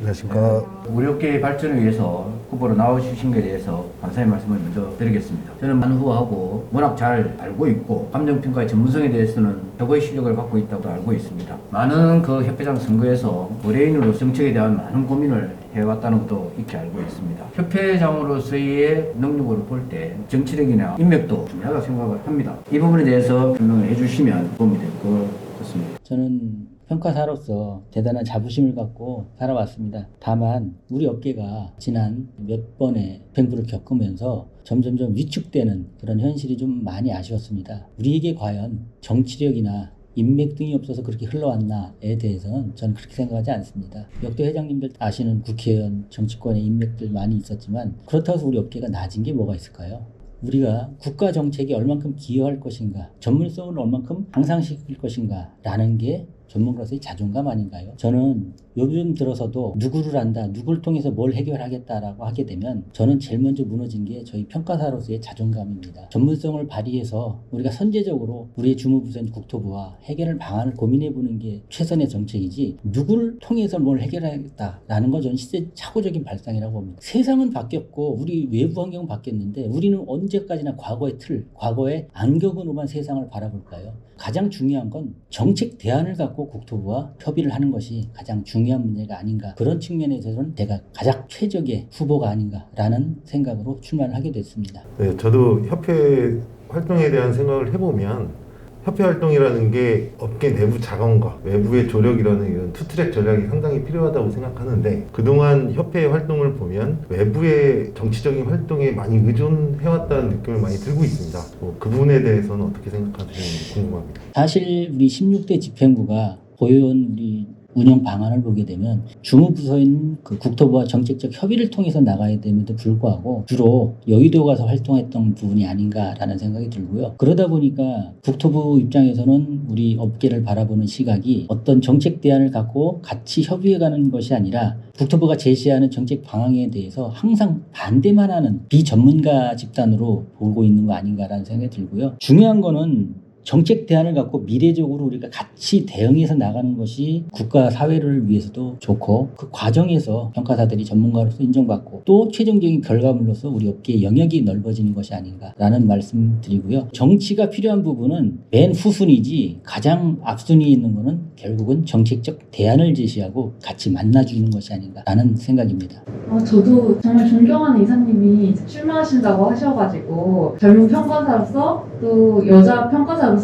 안녕하십니까. 우리 업계의 발전을 위해서 후보로 나와주신 것에 대해서 감사의 말씀을 먼저 드리겠습니다. 저는 만 후보하고 워낙 잘 알고 있고 감정평가의 전문성에 대해서는 최고의 실력을 갖고 있다고 알고 있습니다. 많은 그 협회장 선거에서 의뢰인으로 정책에 대한 많은 고민을 해왔다는 것도 익히 알고 있습니다. 협회장으로서의 능력으로 볼 때 정치력이나 인맥도 중요하다고 생각을 합니다. 이 부분에 대해서 설명을 해주시면 도움이 될 것 같습니다. 저는 평가사로서 대단한 자부심을 갖고 살아왔습니다. 다만 우리 업계가 지난 몇 번의 횡보를 겪으면서 점점점 위축되는 그런 현실이 좀 많이 아쉬웠습니다. 우리에게 과연 정치력이나 인맥 등이 없어서 그렇게 흘러왔나에 대해서는 저는 그렇게 생각하지 않습니다. 역대 회장님들 아시는 국회의원, 정치권의 인맥들 많이 있었지만 그렇다고 해서 우리 업계가 낮은 게 뭐가 있을까요? 우리가 국가 정책에 얼만큼 기여할 것인가, 전문성을 얼만큼 향상시킬 것인가 라는 게 전문가로서의 자존감 아닌가요? 저는 요즘 들어서도 누구를 안다, 누구를 통해서 뭘 해결하겠다라고 하게 되면 저는 제일 먼저 무너진 게 저희 평가사로서의 자존감입니다. 전문성을 발휘해서 우리가 선제적으로 우리의 주무부서인 국토부와 해결할 방안을 고민해보는 게 최선의 정책이지 누구를 통해서 뭘 해결하겠다라는 건 저는 시대착오적인 발상이라고 봅니다. 세상은 바뀌었고 우리 외부 환경은 바뀌었는데 우리는 언제까지나 과거의 틀, 과거의 안경으로만 세상을 바라볼까요? 가장 중요한 건 정책 대안을 갖고 국토부와 협의를 하는 것이 가장 중요한 문제가 아닌가. 그런 측면에서는 제가 가장 최적의 후보가 아닌가라는 생각으로 출마를 하게 됐습니다. 네, 저도 협회 활동에 대한 생각을 해보면 협회 활동이라는 게 업계 내부 자원과 외부의 조력이라는 이런 투트랙 전략이 상당히 필요하다고 생각하는데 그동안 협회 활동을 보면 외부의 정치적인 활동에 많이 의존해왔다는 느낌을 많이 들고 있습니다. 그 부분에 대해서는 어떻게 생각하시는지 궁금합니다. 사실 우리 16대 집행부가 보여온 우리 운영 방안을 보게 되면 주무부서인 그 국토부와 정책적 협의를 통해서 나가야 됨에도 불구하고 주로 여의도 가서 활동했던 부분이 아닌가라는 생각이 들고요. 그러다 보니까 국토부 입장에서는 우리 업계를 바라보는 시각이 어떤 정책 대안을 갖고 같이 협의해가는 것이 아니라 국토부가 제시하는 정책 방향에 대해서 항상 반대만 하는 비전문가 집단으로 보고 있는 거 아닌가라는 생각이 들고요. 중요한 거는 정책 대안을 갖고 미래적으로 우리가 같이 대응해서 나가는 것이 국가 사회를 위해서도 좋고 그 과정에서 평가사들이 전문가로서 인정받고 또 최종적인 결과물로서 우리 업계의 영역이 넓어지는 것이 아닌가라는 말씀 드리고요. 정치가 필요한 부분은 맨 후순위지 가장 앞순위에 있는 것은 결국은 정책적 대안을 제시하고 같이 만나주는 것이 아닌가라는 생각입니다. 저도 정말 존경하는 이사님이 출마하신다고 하셔가지고 젊은 평가사로서 또 여자 평가사로서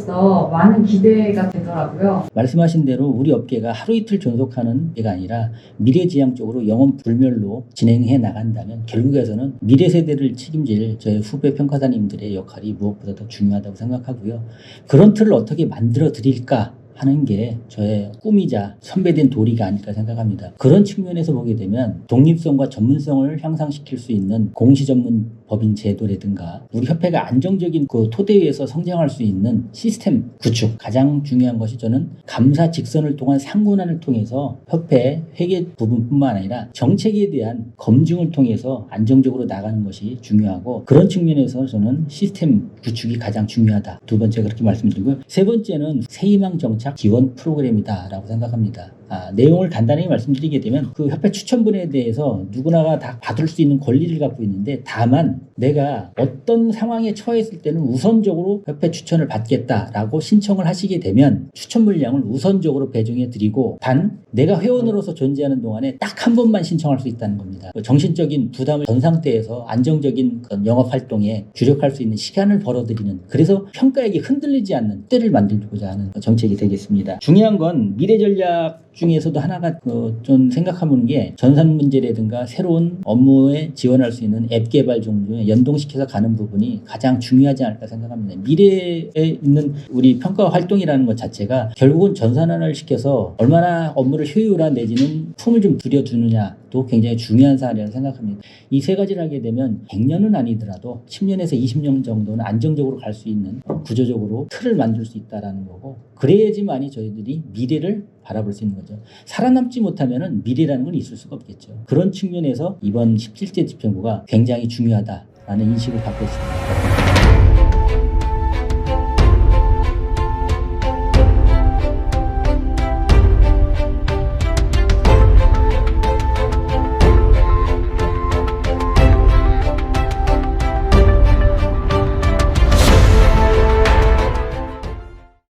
많은 기대가 되더라고요. 말씀하신 대로 우리 업계가 하루 이틀 존속하는 게 아니라 미래지향적으로 영원 불멸로 진행해 나간다면 결국에서는 미래 세대를 책임질 저희 후배 평가사님들의 역할이 무엇보다 더 중요하다고 생각하고요. 그런 틀을 어떻게 만들어 드릴까 하는 게 저의 꿈이자 선배된 도리가 아닐까 생각합니다. 그런 측면에서 보게 되면 독립성과 전문성을 향상시킬 수 있는 공시전문 법인 제도라든가 우리 협회가 안정적인 그 토대 위에서 성장할 수 있는 시스템 구축, 가장 중요한 것이 저는 감사 직선을 통한 상문안을 통해서 협회 회계 부분뿐만 아니라 정책에 대한 검증을 통해서 안정적으로 나가는 것이 중요하고 그런 측면에서 저는 시스템 구축이 가장 중요하다. 두 번째 그렇게 말씀드리고요. 세 번째는 새희망 정착 지원 프로그램이다라고 생각합니다. 내용을 간단히 말씀드리게 되면 그 협회 추천분에 대해서 누구나가 다 받을 수 있는 권리를 갖고 있는데 다만 내가 어떤 상황에 처했을 때는 우선적으로 협회 추천을 받겠다라고 신청을 하시게 되면 추천 물량을 우선적으로 배정해 드리고 단 내가 회원으로서 존재하는 동안에 딱 한 번만 신청할 수 있다는 겁니다. 정신적인 부담을 전 상태에서 안정적인 영업 활동에 주력할 수 있는 시간을 벌어들이는 그래서 평가액이 흔들리지 않는 때를 만들고자 하는 정책이 되겠습니다. 중요한 건 미래 전략 중에서도 하나가 좀 생각해보는 게 전산 문제라든가 새로운 업무에 지원할 수 있는 앱 개발 정도에 연동시켜서 가는 부분이 가장 중요하지 않을까 생각합니다. 미래에 있는 우리 평가 활동이라는 것 자체가 결국은 전산화를 시켜서 얼마나 업무를 효율화 내지는 품을 좀 줄여주느냐도 굉장히 중요한 사안이라고 생각합니다. 이 세 가지를 하게 되면 100년은 아니더라도 10년에서 20년 정도는 안정적으로 갈 수 있는 구조적으로 틀을 만들 수 있다는 거고 그래야지만이 저희들이 미래를 바라볼 수 있는 거죠. 살아남지 못하면 미래라는 건 있을 수가 없겠죠. 그런 측면에서 이번 17대 집행부가 굉장히 중요하다라는 인식을 갖고 있습니다.